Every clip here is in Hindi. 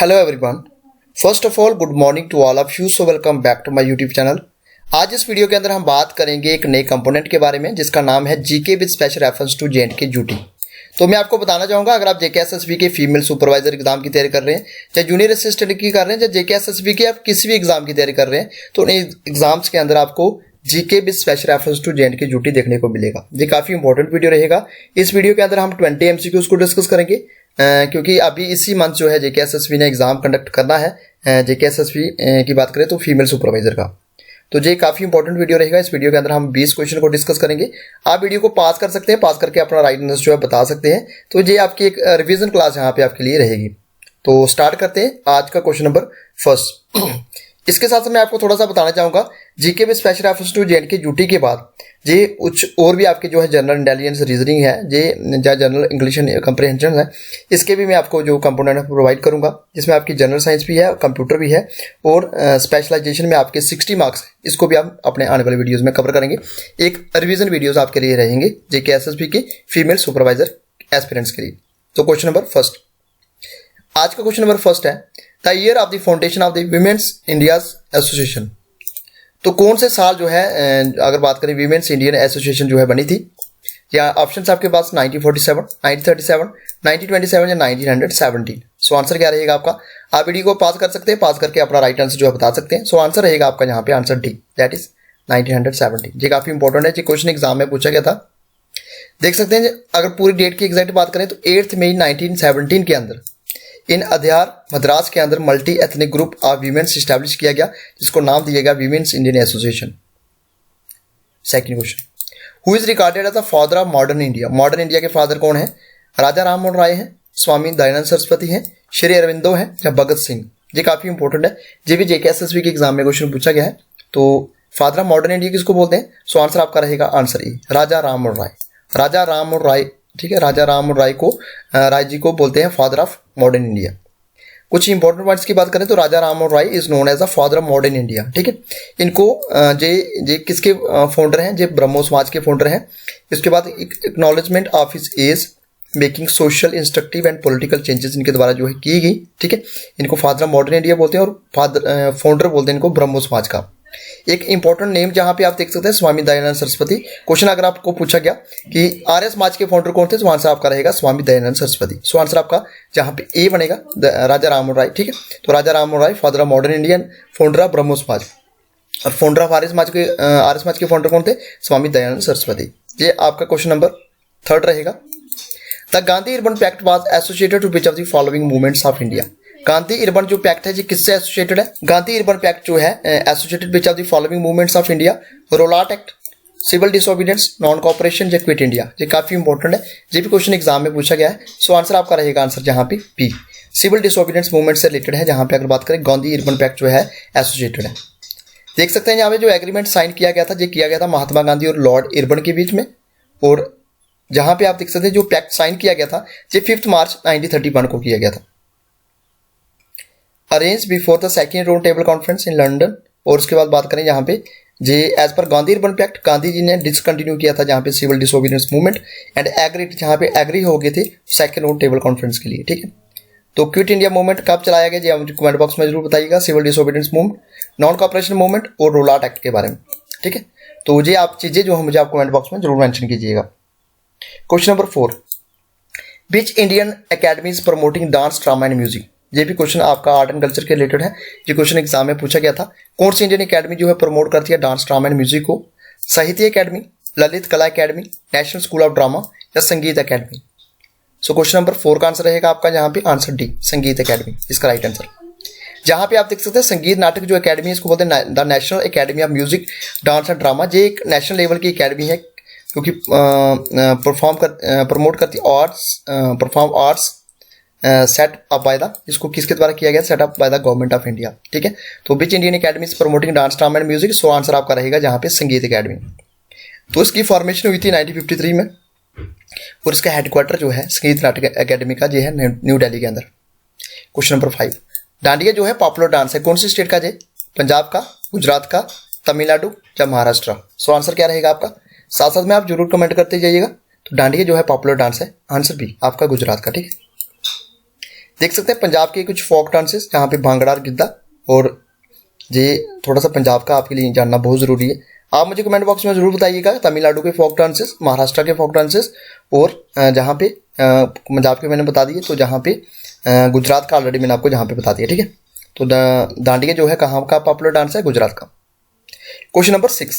Hello everyone. First of all good morning to all of you. So welcome back to my YouTube channel. आज इस वीडियो के अंदर हम बात करेंगे एक नए कंपोनेंट के बारे में जिसका नाम है GK with special reference to J&K duty. तो मैं आपको बताना चाहूँगा, अगर आप JKSSB के फीमेल सुपरवाइजर एग्जाम की तैयारी कर रहे हैं, चाहे जूनियर असिस्टेंट की कर रहे हैं, चाहे JKSSB के आप किसी भी एग्जाम की तैयारी कर रहे हैं, तो इन एग्जाम्स के अंदर आपको GK with special reference to J&K duty देखने को मिलेगा। ये काफ़ी इंपॉर्टेंट वीडियो रहेगा। इस वीडियो के अंदर हम 20 MCQs को डिस्कस करेंगे क्योंकि अभी इसी मंथ जो है JKSSB ने एग्जाम कंडक्ट करना है। JKSSB की बात करें तो फीमेल सुपरवाइजर का, तो ये काफ़ी इंपॉर्टेंट वीडियो रहेगा। इस वीडियो के अंदर हम 20 क्वेश्चन को डिस्कस करेंगे। आप वीडियो को पास कर सकते हैं, पास करके अपना राइट आंसर जो है बता सकते हैं। तो ये आपकी एक रिवीजन क्लास यहाँ पे आपके लिए रहेगी। तो स्टार्ट करते हैं आज का क्वेश्चन नंबर फर्स्ट। इसके साथ मैं आपको थोड़ा सा बताना चाहूँगा, GK with special reference to J&K duty के बाद ये कुछ और भी आपके जो है जनरल इंटेलिजेंस रीजनिंग है, ये जनरल इंग्लिश कंप्रहेंशन है, इसके भी मैं आपको जो कंपोनेंट प्रोवाइड करूंगा, जिसमें आपकी जनरल साइंस भी है, कंप्यूटर भी है और स्पेशलाइजेशन में आपके 60 मार्क्स है। इसको भी आप अपने आने वाले वीडियोज़ में कवर करेंगे। एक रिविजन वीडियोज़ आपके लिए रहेंगे JKSSB के फीमेल सुपरवाइजर एस्पिरेंट्स के लिए। तो क्वेश्चन नंबर फर्स्ट, आज का क्वेश्चन नंबर फर्स्ट है the year of the foundation of the women's India's association. तो कौन से साल जो है, अगर बात करें वीमेंस इंडियन एसोसिएशन जो है बनी थी, या ऑप्शंस आपके पास 1947, 1937, 1927 या 1917। सो आंसर क्या रहेगा आपका? आप वीडियो को पास कर सकते हैं, पास करके अपना राइट आंसर जो है बता सकते हैं। सो आंसर रहेगा आपका यहाँ पे आंसर डी, दैट इज 1917। ये काफी इंपॉर्टेंट है, ये क्वेश्चन एग्जाम में पूछा गया था। देख सकते हैं अगर पूरी डेट की एग्जैक्ट बात करें तो 8 मई 1917 के अंदर इन अध्यार मद्रास के अंदर multi ethnic group of womens establish किया गया, जिसको नाम दिया गया womens Indian association. Second question, who is regarded as the father of modern India. Modern India के फादर कौन है? राजा राम मोहन राय हैं, स्वामी दयानंद सरस्वती हैं, श्री अरविंदो हैं या भगत सिंह। ये काफी इंपॉर्टेंट है, ये भी JKSSB के एग्जाम में क्वेश्चन पूछा गया है। तो फादर ऑफ मॉडर्न इंडिया किसको बोलते हैं? सो आंसर आपका रहेगा आंसर ई, राजा राम मोहन राय। राजा राम मोहन राय, ठीक है, राजा राम मोहन राय जी को बोलते हैं फादर ऑफ मॉडर्न इंडिया। कुछ इंपॉर्टेंट पॉइंट्स की बात करें तो Raja Ram Mohan Roy is known as the father of modern India, ठीक है। इनको जे किसके फाउंडर हैं? जे ब्रह्मो समाज के फाउंडर हैं। इसके बाद acknowledgement of his age making social instructive and political changes इनके द्वारा जो है की गई, ठीक है। इनको फादर ऑफ मॉडर्न इंडिया बोलते हैं और फाउंडर बोलते हैं इनको ब्रह्मो समाज का। एक इंपॉर्टेंट नेम जहां पे आप देख सकते हैं स्वामी दयानंद सरस्वती। क्वेश्चन अगर आपको पूछा गया कि आर्य समाज के फाउंडर कौन थे, तो आंसर आपका रहेगा स्वामी दयानंद सरस्वती। सो आंसर आपका जहां पे ए बनेगा राजा राम मोहन राय, ठीक है। तो Raja Ram Mohan Roy father of modern Indian, founder of Brahmo Samaj, और फाउंडर ऑफ आर्य समाज के फाउंडर कौन थे? स्वामी दयानंद सरस्वती। ये आपका क्वेश्चन नंबर थर्ड रहेगा। The Gandhi Irwin pact was associated to which of the following movements of India. Gandhi Irwin जो पैक्ट है ये किससे एसोसिएटेड है? गांधी अर्बन पैक्ट जो है associated which of the following movements of India. Rowlatt Act, civil disobedience, non cooperation या क्विट इंडिया। ये काफी इंपॉर्टेंट है, ये भी क्वेश्चन एग्जाम में पूछा गया है। सो आंसर आपका रहेगा आंसर जहां पे पी, सिविल डिसोबीडियंस मूवमेंट से रिलेटेड है, जहां पे अगर बात करें गांधी अर्बन पैक्ट जो है एसोसिएटेड है। देख सकते हैं यहाँ पे जो एग्रीमेंट साइन किया गया था, ये किया गया था महात्मा गांधी और लॉर्ड इरबन के बीच में। और जहां पे आप देख सकते हैं जो पैक्ट साइन किया गया था ये 5 मार्च 1931 को किया गया था। Arrange before the second round table conference in London. और उसके बाद बात करें यहाँ पे जे एज पर गांधी अर्बन पैक्ट गांधी जी ने डिसकंटिन्यू किया था जहाँ पे civil disobedience movement and agreed, जहाँ पे एग्री हो गए थे सेकेंड राउंड टेबल कॉन्फ्रेंस के लिए, ठीक है। तो क्विट इंडिया मूवमेंट कब चलाया गया, जी मुझे कमेंट बॉक्स में जरूर बताइएगा। Civil disobedience movement, non cooperation movement और रोलाट एक्ट के बारे में, ठीक है। तो ये आप चीजें जो है मुझे आप कमेंट बॉक्स में जरूर मेंशन कीजिएगा। Question number 4, which Indian academy is promoting dance, drama and music. ये भी क्वेश्चन आपका आर्ट एंड कल्चर के रिलेटेड है। ये क्वेश्चन एग्जाम में पूछा गया था। कौन सी इंडियन अकेडमी जो है प्रमोट करती है डांस, ड्रामा एंड म्यूजिक को? साहित्य अकेडमी, ललित कला academy, national school of drama या संगीत अकेडमी। सो क्वेश्चन नंबर 4 का आंसर रहेगा आपका यहाँ पे आंसर डी, संगीत अकेडमी, इसका राइट आंसर। जहां पे आप देख सकते हैं संगीत नाटक जो अकेडमी है इसको बोलते हैं the national academy of music, dance and drama. ये एक नेशनल लेवल की अकेडमी है क्योंकि प्रमोट करती perform arts set up by the, इसको किसके द्वारा किया गया? Set up by the government of India, ठीक है। तो which Indian academy is promoting dance, drama and music. So answer आपका रहेगा जहां पे संगीत अकेडमी। तो इसकी फॉर्मेशन हुई थी 1953 में और इसका हेडक्वार्टर जो है संगीत नाटक अकेडमी का जो है न्यू दिल्ली के अंदर। क्वेश्चन नंबर 5, डांडिया जो है पॉपुलर डांस है कौन सी स्टेट का? जे पंजाब का, गुजरात का, तमिलनाडु या महाराष्ट्र। सो आंसर क्या रहेगा आपका? साथ साथ में आप जरूर कमेंट करते जाइएगा। तो डांडिया जो है पॉपुलर डांस है, आंसर बी आपका गुजरात का, ठीक है। देख सकते हैं पंजाब के कुछ फोक डांसेस, जहाँ पे भांगड़ा और गिद्धा, और ये थोड़ा सा पंजाब का आपके लिए जानना बहुत ज़रूरी है। आप मुझे कमेंट बॉक्स में ज़रूर बताइएगा तमिलनाडु के फोक डांसेस, महाराष्ट्र के फोक डांसेस, और जहाँ पे पंजाब के मैंने बता दिए, तो जहाँ पे गुजरात का ऑलरेडी मैंने आपको जहाँ पे बता दिया, ठीक है। तो डांडिया जो है कहाँ का पॉपुलर डांस है, गुजरात का। क्वेश्चन नंबर 6,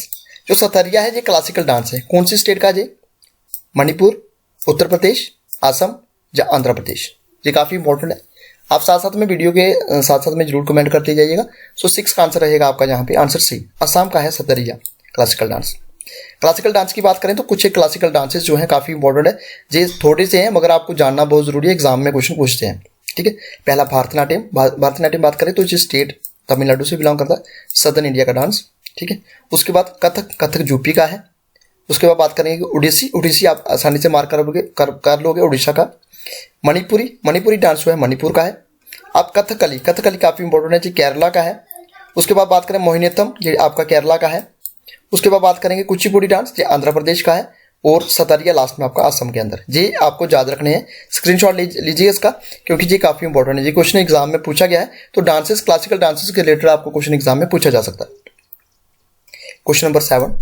जो सतरिया है ये क्लासिकल डांस है, कौन सी स्टेट का है? मणिपुर, उत्तर प्रदेश, असम या आंध्र प्रदेश? ये काफ़ी इंपॉर्टेंट है, आप साथ साथ में वीडियो के साथ साथ में जरूर कमेंट करते जाइएगा। सो 6 का आंसर रहेगा आपका यहाँ पे आंसर सी, असम का है सतरिया क्लासिकल डांस। क्लासिकल डांस की बात करें तो कुछ एक क्लासिकल डांसेस जो हैं काफ़ी इंपॉर्टेंट है, ये थोड़े से हैं मगर आपको जानना बहुत जरूरी है, एग्जाम में क्वेश्चन पूछते हैं, ठीक है। पहला भारतनाट्यम। भारतनाट्यम बात करें तो ये स्टेट तमिलनाडु से बिलोंग करता है, सदर्न इंडिया का डांस, ठीक है। उसके बाद कथक, कथक यूपी का है। उसके बाद बात करेंगे उड़ीसी, उड़ीसी आप आसानी से मार्क कर लोगे, उड़ीसा का। मणिपुरी, मणिपुरी डांस जो है मणिपुर का है। अब कथकली, कथकली काफ़ी इंपॉर्टेंट है जी, केरला का है। उसके बाद बात करें मोहिनीअट्टम, ये आपका केरला का है। उसके बाद बात करेंगे कुचिपुड़ी डांस, ये आंध्र प्रदेश का है। और सतरिया लास्ट में आपका असम के अंदर। ये आपको याद रखने हैं, स्क्रीनशॉट लीजिए इसका, क्योंकि ये काफ़ी इंपॉर्टेंट है। ये क्वेश्चन एग्जाम में पूछा गया है, तो डांसेस, क्लासिकल डांसेस के रिलेटेड आपको क्वेश्चन एग्जाम में पूछा जा सकता है। Question number 7,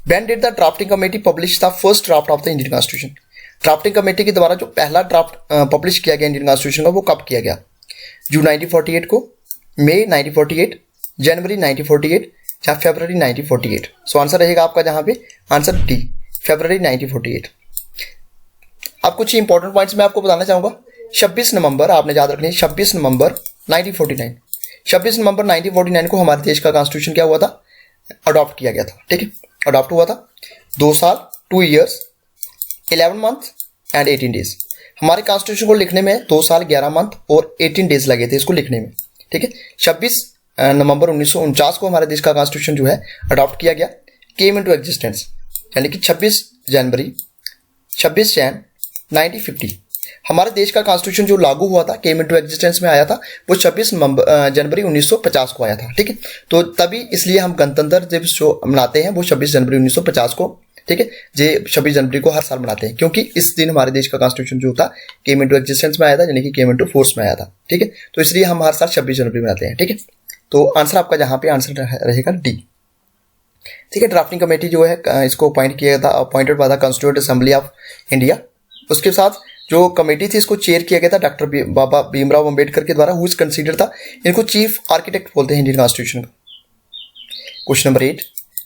when did the drafting committee publish the first draft of the Indian constitution? Drafting committee के द्वारा जो पहला ड्राफ्ट पब्लिश किया गया इंडियन कॉन्स्टिट्यूशन का, वो कब किया गया? जून 1948 को, मई 1948, जनवरी 1948 या फरवरी 1948? सो आंसर रहेगा आपका जहां पे आंसर डी, फरवरी 1948। अब कुछ इंपॉर्टेंट पॉइंट्स मैं आपको बताना चाहूंगा। 26 नवंबर आपने याद रखनी है, 26 नवंबर 1949, 26 नवंबर 1949 को हमारे देश का कॉन्स्टिट्यूशन क्या हुआ था? अडॉप्ट किया गया था, ठीक है, अडॉप्ट हुआ था। 2 साल, 2 ईयर्स, 11 मंथ एंड 18 डेज। हमारे कॉन्स्टिट्यूशन को लिखने में 2 साल, 11 मंथ और 18 डेज लगे थे इसको लिखने में, ठीक है। 26 नवंबर 1949 को हमारे देश का कॉन्स्टिट्यूशन जो है अडॉप्ट किया गया, केम इनटू एग्जिस्टेंस, यानी कि 26 जैन 1950 हमारे देश का कॉन्स्टिट्यूशन जो लागू हुआ था, केम इनटू एग्जिस्टेंस में आया था, वो 26 जनवरी 1950 को आया था, ठीक है। तो तभी इसलिए हम गणतंत्र दिवस जो मनाते हैं वो 26 जनवरी 1950 को, ठीक है। ये 26 जनवरी को हर साल मनाते हैं, क्योंकि इस दिन हमारे देश का कॉन्स्टिट्यूशन जो था केम इनटू एग्जिस्टेंस में आया था, यानी कि केम इनटू फोर्स में आया था, ठीक है। तो इसलिए हम हर साल 26 जनवरी मनाते हैं, ठीक है। तो आंसर आपका जहां पे आंसर रहेगा डी, ठीक है। ड्राफ्टिंग कमेटी जो है इसको अपॉइंट किया था, appointed by the constituent assembly of India. उसके साथ जो कमेटी थी इसको चेयर किया गया था डॉक्टर बाबा भीमराव अम्बेडकर के द्वारा, हु इज कंसीडर था, इनको चीफ आर्किटेक्ट बोलते हैं इंडियन कॉन्स्टिट्यूशन का। Question number 8,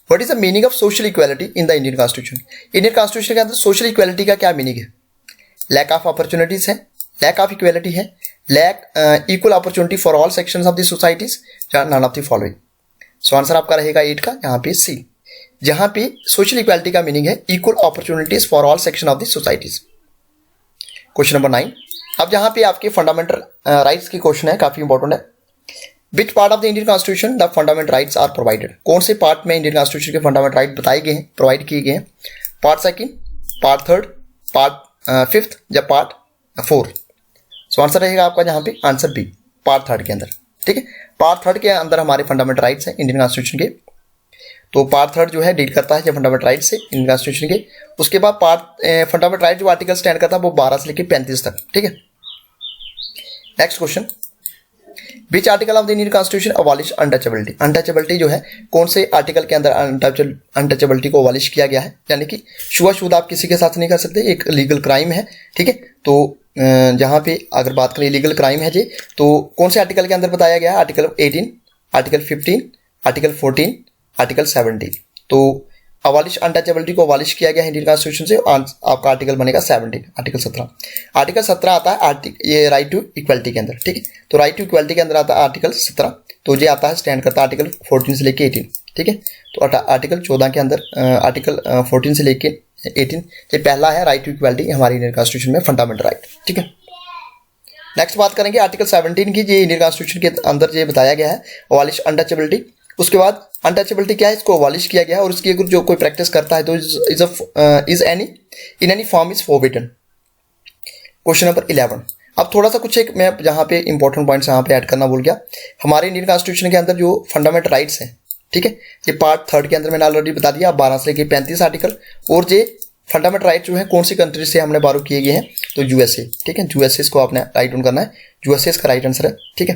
what is the meaning of social equality in the Indian constitution? Indian constitution के अंदर सोशल इक्वालिटी का क्या मीनिंग है? लैक ऑफ अपॉर्चुनिटीज है, लैक ऑफ इक्वालिटी है, lack equal opportunity for all sections of the societies, या none of the following? So answer आपका रहेगा 8 का यहाँ पे सी, जहां पे सोशल इक्वालिटी का मीनिंग है equal opportunities for all section of the societies. Question number 9, अब जहां पे आपके फंडामेंटल राइट्स की क्वेश्चन है, काफी इंपॉर्टेंट है। Which part of the Indian constitution the fundamental rights are provided? कौन से पार्ट में इंडियन कॉन्स्टिट्यूशन के फंडामेंटल राइट बताए गए हैं, प्रोवाइड किए गए हैं? पार्ट 2, पार्ट 3, पार्ट 5 या पार्ट 4? सो आंसर रहेगा आपका जहां पे आंसर बी, पार्ट 3 के अंदर, ठीक है। पार्ट 3 के अंदर हमारे फंडामेंटल राइट्स हैं इंडियन कॉन्स्टिट्यूशन के। तो पार्ट 3 जो है डील करता है जो फंडामेंटल राइट्स से इंडियन कॉन्स्टिट्यूशन के। उसके बाद पार्ट फंडामेंटल राइट जो आर्टिकल स्टैंड करता है वो 12 से लेकर 35 तक, ठीक है। Next question, which article of the Indian constitution abolish untouchability? Untouchability जो है कौन से आर्टिकल के अंदर अनटचेबिलिटी को अबॉलिश किया गया है, यानी कि छुआछूत आप किसी के साथ नहीं कर सकते, एक लीगल क्राइम है, ठीक है। तो जहां पे अगर बात करें लीगल क्राइम है जी, तो कौन से आर्टिकल के अंदर बताया गया है? Article 18, article 15, article 14, article 17। तो अबॉलिश अनटचेबिलिटी को अबॉलिश किया गया इंडियन कॉन्स्टिट्यूशन से, आपका आर्टिकल बनेगा 17, आर्टिकल 17। आर्टिकल 17 आता है ये राइट टू इक्वालिटी के अंदर, ठीक है। तो राइट टू इक्वालिटी के अंदर आता है आर्टिकल 17, तो ये आता है स्टैंड करता है आर्टिकल 14 से लेके 18, ठीक है। तो आर्टिकल 14 के अंदर आर्टिकल 14 से लेके 18 ये पहला है राइट टू इक्वालिटी हमारी इंडियन कॉन्स्टिट्यूशन में, फंडामेंटल राइट, ठीक है। नेक्स्ट बात करेंगे आर्टिकल 17 की, ये इंडियन कॉन्स्टिट्यूशन के अंदर ये बताया गया है अबॉलिश अनटचेबिलिटी। उसके बाद अनटचेबिलिटी क्या है, इसको अबॉलिश किया गया है, और इसकी अगर जो कोई प्रैक्टिस करता है तो is any form is forbidden. Question number 11, अब थोड़ा सा कुछ एक मैं यहाँ पे इंपॉर्टेंट पॉइंट्स यहाँ पे ऐड करना भूल गया। हमारे इंडियन कॉन्स्टिट्यूशन के अंदर जो फंडामेंटल राइट्स हैं, ठीक है, ये पार्ट 3 के अंदर मैंने ऑलरेडी बता दिया, 12 से लेकर 35 आर्टिकल, और ये फंडामेंटल राइट जो है कौन सी कंट्री से हमने बारो किए गए हैं, तो यूएसए। ठीक है, यूएसए को आपने राइट डाउन करना है, यूएसए इसका राइट आंसर है। ठीक है,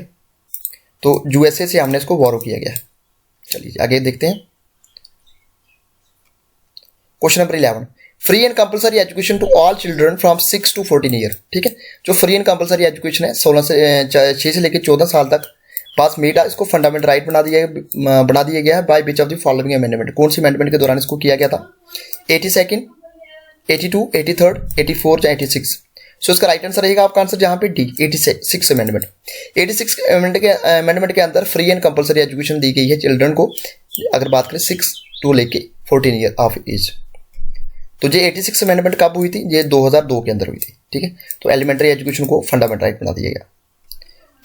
तो यूएसए से हमने इसको बारो किया गया है। चलिए आगे देखते हैं। Question number 11, free and compulsory education to all children from 6 to 14 year. ठीक है, जो फ्री एंड कंपलसरी एजुकेशन है 6 से लेकर 14 साल तक पास मेड, इसको फंडामेंटल राइट बना दिया गया है by which of the following amendment. कौन सी अमेंडमेंट के दौरान इसको किया गया था, 82, 82, 83, 84 या 86। सो इसका राइट आंसर रहेगा आपका आंसर जहां पे डी, 86 अमेंडमेंट। 86 अमेंडमेंट के अंदर फ्री एंड कंपलसरी एजुकेशन दी गई है चिल्ड्रन को, अगर बात करें 6 to लेके 14 ईयर ऑफ एज। तो ये 86 अमेंडमेंट कब हुई थी, ये 2002 के अंदर हुई थी। ठीक है, तो एलिमेंट्री एजुकेशन को फंडामेंटल राइट बना दिया गया।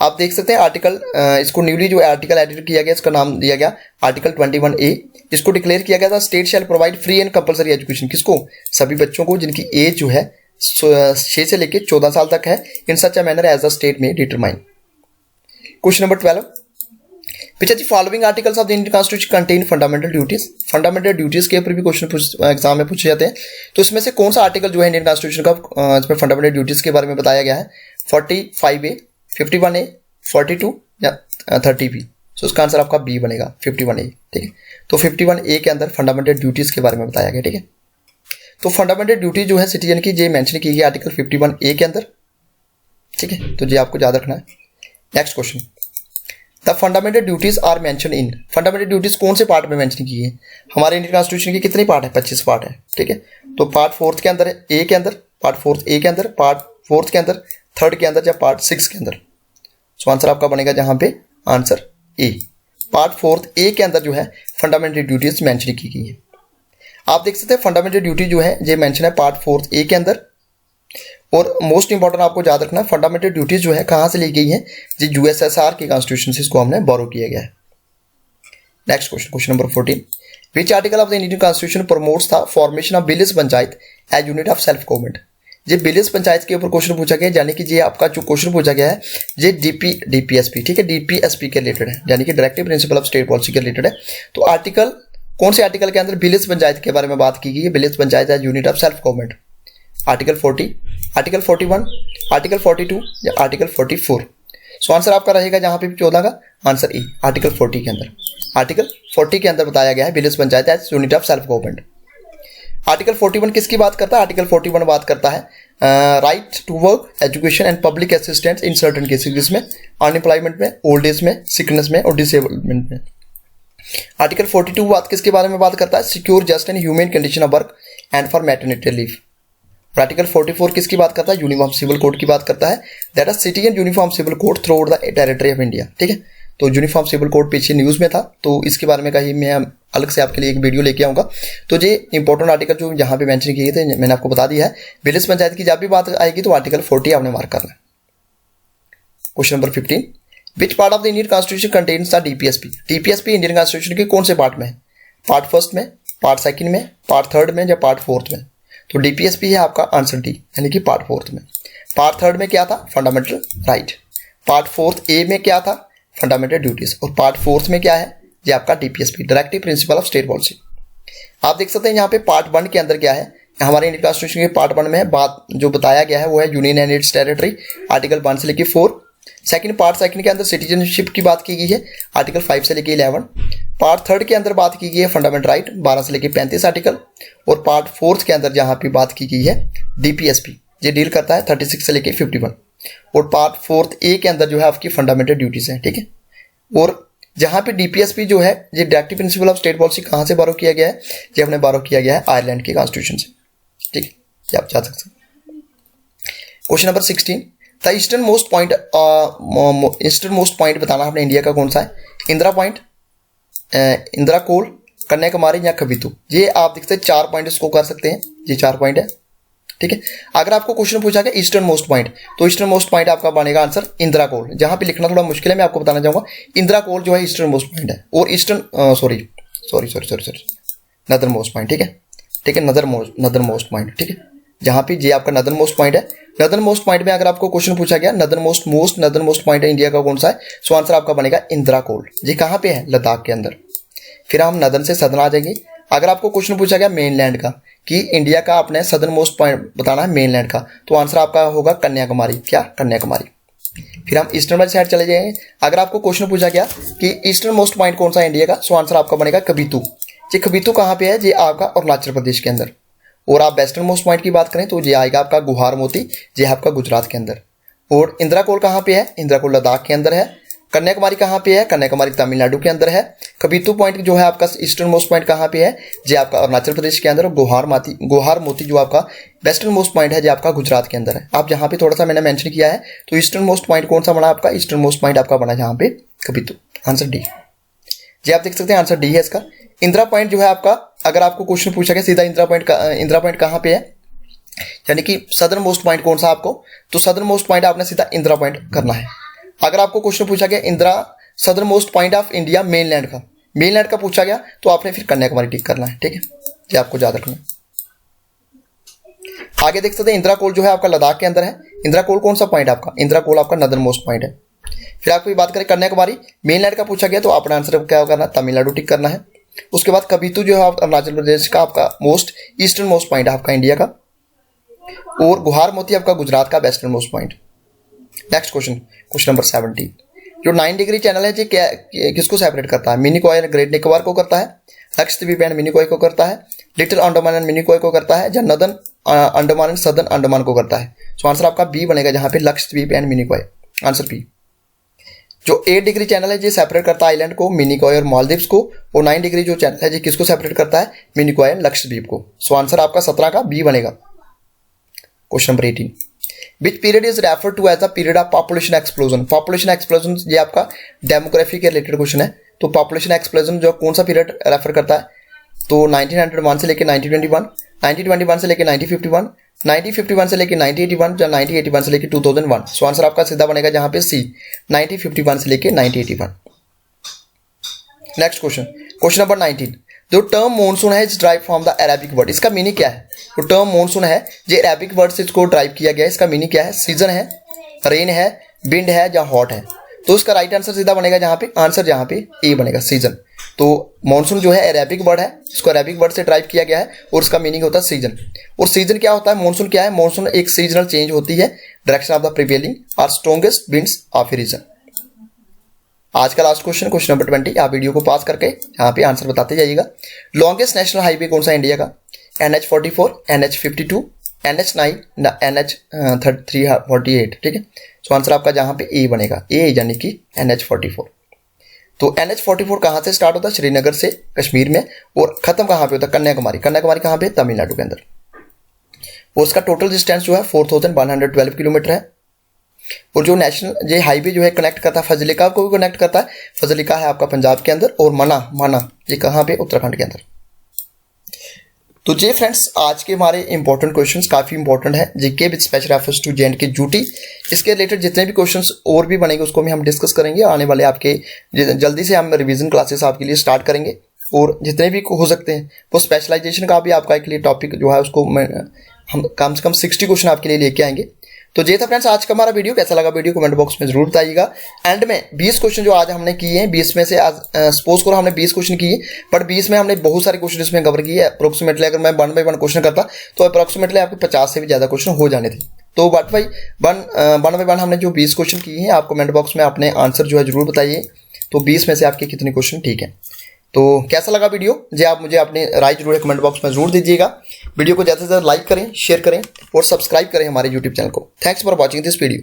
आप देख सकते हैं आर्टिकल, इसको न्यूली जो आर्टिकल एडिट किया गया, इसका नाम दिया गया आर्टिकल 21A। इसको डिक्लेयर किया गया था state shall provide free and compulsory education, किसको, सभी बच्चों को जिनकी एज जो है 6 से लेकर 14 साल तक है, in such a manner as the state में determine. Question number 12, which of the following articles of the Indian Constitution contain fundamental duties। Fundamental duties के ऊपर भी क्वेश्चन एग्जाम में पूछे जाते हैं। तो इसमें से कौन सा आर्टिकल जो है इंडियन कॉन्स्टिट्यूशन का इसमें फंडामेंटल ड्यूटीज के बारे में बताया गया है, 45A, 51A, 42 या 30B। सो उसका आंसर आपका बी बनेगा, 51A। ठीक है, तो 51A के अंदर फंडामेंटल ड्यूटीज के बारे में बताया गया। ठीक है, तो फंडामेंटल ड्यूटी जो है सिटीजन की ये मेंशन की गई आर्टिकल 51A के अंदर। ठीक है, तो ये आपको याद रखना है। Next question, the fundamental duties are mention in. Fundamental duties कौन से पार्ट में मेंशन की है, हमारे इंडियन कॉन्स्टिट्यूशन के कितने पार्ट है, 25 पार्ट है। ठीक है, तो पार्ट 4 के अंदर, ए के अंदर, पार्ट 4 ए के अंदर, पार्ट 4 के अंदर, 3 के अंदर या पार्ट 6 के अंदर। सो आंसर आपका बनेगा जहां पे आंसर ए, पार्ट 4 ए के अंदर जो है फंडामेंटल ड्यूटीज मेंशन की गई है। आप देख सकते हैं फंडामेंटल ड्यूटी जो है ये मेंशन है पार्ट 4 ए के अंदर। और मोस्ट इंपॉर्टेंट आपको याद रखना, फंडामेंटल ड्यूटीज जो है कहां से ली गई है, जी यूएसएसआर के कॉन्स्टिट्यूशन से इसको हमने बोरो किया गया है। Next question, question number 14, which article of the Indian constitution promotes the formation of village panchayat as unit of self government. ये विलेज पंचायत के ऊपर क्वेश्चन पूछा गया है, यानी कि ये आपका जो क्वेश्चन पूछा गया है ये डीपीएसपी, ठीक है, डीपीएसपी के रिलेटेड है, यानी कि directive principle of state policy के रिलेटेड है। तो आर्टिकल, कौन से आर्टिकल के अंदर विलेज पंचायत के बारे में बात की गई है, village panchayat as unit of self government, article 40, article 41, article 42 या आर्टिकल 44। सो आंसर आपका रहेगा जहां पे 14 का आंसर ए, आर्टिकल 40 के अंदर। आर्टिकल 40 के अंदर बताया गया है village panchayat as unit of self government. Article 41 किसकी बात करता है, आर्टिकल 41 बात करता है right to work, education and public assistance in certain cases, जिसमें अनएम्प्लॉयमेंट में, ओल्ड एज में, सिकनेस में और डिसेबलमेंट में। आर्टिकल 42 बात किसके बारे में बात करता है, secure just and human condition of work and for maternity leave. Article 44 किसकी बात करता है, यूनिफॉर्म सिविल कोड की बात करता है, that is citizen uniform civil code throughout the territory of India. ठीक है, तो यूनिफॉर्म सिविल कोड पीछे न्यूज में था, तो इसके बारे में कहीं मैं अलग से आपके लिए एक वीडियो लेके आऊंगा। तो ये इंपॉर्टेंट आर्टिकल जो यहाँ पे मेंशन किए थे मैंने आपको बता दिया है। विलेज पंचायत की जब भी बात आएगी तो आर्टिकल 40 आपने मार्क करना है। Question number 15, which part of the Indian constitution contains the DPSP. DPSP Indian constitution के कौन से पार्ट में है, पार्ट 1 में, पार्ट 2 में, पार्ट 3 में या पार्ट 4 में। तो डीपीएसपी है आपका आंसर डी, यानी कि पार्ट 4 में। पार्ट 3 में क्या था, फंडामेंटल राइट। पार्ट 4 ए में क्या था, फंडामेंटल ड्यूटीज। और पार्ट 4 में क्या है, ये आपका DPSP, directive principle of state policy. आप देख सकते हैं यहाँ पे पार्ट 1 के अंदर क्या है, हमारे इंडियन कॉन्स्टिट्यूशन के पार्ट 1 में बात जो बताया गया है वो है union and it's territory, article 1 से लेकर 4। पार्ट 2 के अंदर सिटीजनशिप की बात की गई है, आर्टिकल 5 से लेकर 11। पार्ट 3 के अंदर बात की गई है फंडामेंटल राइट, 12 से लेकर 35 आर्टिकल। और पार्ट 4 के अंदर जहां पे बात की गई है डीपीएसपी, ये डील करता है 36 से लेकर 51। और पार्ट 4 ए के अंदर जो है आपकी फंडामेंटल ड्यूटीज है। ठीक है, और जहां पे डीपीएसपी जो है ये directive principle of state policy कहां से बारो किया गया है, ये हमने बारो किया गया है आयरलैंड के कॉन्स्टिट्यूशन से। ठीक है, ये आप जा सकते हैं। Question number 16, the eastern most point बताना आपने इंडिया का कौन सा है, इंदिरा पॉइंट, इंदिरा कोल, कन्याकुमारी या कवितु। ये आप देखते हैं 4 पॉइंट इसको कर सकते हैं, ये 4 पॉइंट है। ठीक है, अगर आपको क्वेश्चन पूछा गया ईस्टर्न मोस्ट पॉइंट, तो ईस्टर्न मोस्ट पॉइंट आपका बनेगा आंसर इंदिरा कोल। जहां पे लिखना थोड़ा मुश्किल है, मैं आपको बताना चाहूंगा इंदिरा कोल जो है ईस्टर्न मोस्ट पॉइंट है। और ईस्टर्न सॉरी नदर मोस्ट पॉइंट। ठीक है, ठीक है, नदर मोस्ट पॉइंट। ठीक है, जहां पे ये आपका नदर मोस्ट पॉइंट है। नदर मोस्ट पॉइंट में अगर आपको क्वेश्चन पूछा गया नदर मोस्ट पॉइंट है इंडिया का कौन सा है, सो आंसर आपका बनेगा इंदिरा कोल। ये कहां पे है, लद्दाख के अंदर। फिर हम नदन से सदन आ जाएंगे। अगर आपको क्वेश्चन पूछा गया मेनलैंड का, कि इंडिया का आपने सदर्न मोस्ट पॉइंट बताना है मेनलैंड का, तो आंसर आपका होगा कन्याकुमारी। क्या? कन्याकुमारी। फिर हम ईस्टर्न वाली साइड चले जाएंगे। अगर आपको क्वेश्चन पूछा गया कि ईस्टर्न मोस्ट पॉइंट कौन सा है इंडिया का, सो आंसर आपका बनेगा कबीतू। ये कबीतू कहाँ पे है? ये आपका अरुणाचल प्रदेश के अंदर। और आप वेस्टर्न मोस्ट पॉइंट की बात करें तो ये आएगा आपका गुहार मोती, ये आपका गुजरात के अंदर। और इंदिरा कहाँ पे है? इंदिरा लद्दाख के अंदर है। कन्याकुमारी कहाँ पे है? कन्याकुमारी तमिलनाडु के अंदर है। कबीतू पॉइंट जो है आपका ईस्टर्न मोस्ट पॉइंट कहाँ पे है? ये आपका अरुणाचल प्रदेश के अंदर। और गुहार मोती जो आपका वेस्टर्न मोस्ट पॉइंट है, जो आपका गुजरात के अंदर है। आप जहाँ पे थोड़ा सा मैंने मेंशन किया है, तो ईस्टर्न मोस्ट पॉइंट कौन सा बना आपका? ईस्टर्न मोस्ट पॉइंट आपका बना जहाँ पे कबीतू। Answer D. जी आप देख सकते हैं आंसर डी है इसका। इंदिरा पॉइंट जो है आपका, अगर आपको क्वेश्चन पूछा गया सीधा इंदिरा पॉइंट कहाँ पे है, यानी कि सदर्न मोस्ट पॉइंट कौन सा आपको, तो सदर्न मोस्ट पॉइंट आपने सीधा इंदिरा पॉइंट करना है। अगर आपको क्वेश्चन पूछा गया Indira southern most point of India mainland का पूछा गया, तो आपने फिर कन्याकुमारी टिक करना है। ठीक है, ये आपको याद रखना है। आगे देख सकते हैं इंदिरा कोल जो है आपका लद्दाख के अंदर है। इंदिरा कोल कौन सा पॉइंट आपका? इंदिरा कोल आपका नदर्न मोस्ट पॉइंट है। फिर आपको बात करें कन्याकुमारी मेनलैंड का पूछा गया, तो अपना आंसर क्या करना है? तमिलनाडु टिक करना है। उसके बाद कबीतू जो है अरुणाचल प्रदेश का आपका मोस्ट ईस्टर्न मोस्ट पॉइंट है आपका इंडिया का। और गुहार मोती आपका गुजरात का western most point. Next question number 17। जो 9 डिग्री चैनल है, ये किसको सेपरेट करता है? मिनिकॉय एंड ग्रेट निकोबार को करता है, लक्षद्वीप एंड मिनिकॉय को करता है, लिटिल अंडमान एंड मिनिकॉय को करता है, या northern Andaman and southern Andaman को करता है। सो आंसर आपका बी बनेगा, जहां पे Lakshadweep and Minicoy. Answer B. जो 8 डिग्री चैनल है, ये सेपरेट करता है आइलैंड को, मिनिकॉय और मालदीव्स को। और 9 डिग्री जो चैनल है, ये किसको सेपरेट करता है? मिनिकॉय एंड लक्षद्वीप को। सो आंसर आपका 17 का बी बनेगा। Question number 18। Which period is refer to as the period of population explosion? Population explosion ये आपका डेमोग्राफी के रिलेटेड क्वेश्चन है। तो पॉपुलेशन एक्सप्लोजन जो कौन सा पीरियड रेफर करता है? तो 1901 से लेकर 1921, 1921 से लेकर 1951, 1951 से लेकर 1981, या 1981 से लेकर 2001। सो आंसर आपका सीधा बनेगा जहां पे सी, 1951 से लेकर 1981। Next question number 19। जो टर्म मॉनसून है, is drive from the Arabic word. इसका मीनिंग क्या है? जो टर्म मॉनसून है, ये अरेबिक वर्ड से इसको ड्राइव किया गया है। इसका मीनिंग क्या है? सीजन है, रेन है, विंड है, या हॉट है। तो इसका राइट आंसर सीधा बनेगा जहां पे आंसर जहां पे ए बनेगा, सीजन। तो मॉनसून जो है अरेबिक वर्ड है, इसको अरेबिक वर्ड से ड्राइव किया गया है, और उसका मीनिंग होता है सीजन। और सीजन क्या होता है? मॉनसून क्या है? मॉनसून एक सीजनल चेंज होती है, डायरेक्शन ऑफ द प्रिवेलिंग और strongest winds of a region. आज का लास्ट क्वेश्चन नंबर 20। आप वीडियो को पास करके यहाँ पे आंसर बताते जाइएगा। लॉन्गेस्ट नेशनल हाईवे कौन सा इंडिया का? NH44, NH52, NH9, NH348। ठीक है, सो आंसर आपका जहां पे ए बनेगा, ए यानी कि NH44। तो NH44 कहाँ से स्टार्ट होता है? श्रीनगर से कश्मीर में, और खत्म कहाँ पे होता है? कन्याकुमारी। कन्याकुमारी कहाँ पे? तमिलनाडु के अंदर। और उसका टोटल डिस्टेंस जो है 4112 किलोमीटर है। और जो नेशनल ये हाईवे जो है कनेक्ट करता है फजलिका को भी कनेक्ट करता है। फजलिका है आपका पंजाब के अंदर, और माना ये कहाँ पे? उत्तराखंड के अंदर। तो ये फ्रेंड्स आज के हमारे इंपॉर्टेंट क्वेश्चंस काफी इंपॉर्टेंट है, GK with special reference to J&K UT. इसके रिलेटेड जितने भी क्वेश्चंस और भी बनेंगे उसको भी हम डिस्कस करेंगे आने वाले आपके, जल्दी से हम रिवीजन क्लासेस आपके लिए स्टार्ट करेंगे। और जितने भी हो सकते हैं वो स्पेशलाइजेशन का भी आपका एक लिए टॉपिक जो है उसको हम कम से कम 60 क्वेश्चन आपके लिए लेके आएंगे। तो ये था फ्रेंड्स आज का हमारा वीडियो। कैसा लगा वीडियो कमेंट बॉक्स में जरूर बताइएगा। एंड में 20 क्वेश्चन जो आज हमने किए हैं, 20 में से आज सपोज करो हमने 20 क्वेश्चन किए, बट 20 में हमने बहुत सारे क्वेश्चन इसमें कवर किए। अप्रोक्सीमेटली अगर मैं 1 बाय 1 क्वेश्चन करता तो अप्रोक्सीमेटली आपके 50 से भी ज्यादा क्वेश्चन हो जाने थे। तो 1 बाय 1 हमने जो 20 क्वेश्चन किए हैं, आप कमेंट बॉक्स में अपने आंसर जो है जरूर बताइए। तो 20 में से आपके कितने क्वेश्चन ठीक है। तो कैसा लगा वीडियो जी, आप मुझे अपनी राय जरूर कमेंट बॉक्स में जरूर दीजिएगा। वीडियो को ज़्यादा से ज़्यादा लाइक करें, शेयर करें और सब्सक्राइब करें हमारे यूट्यूब चैनल को। Thanks for watching this video.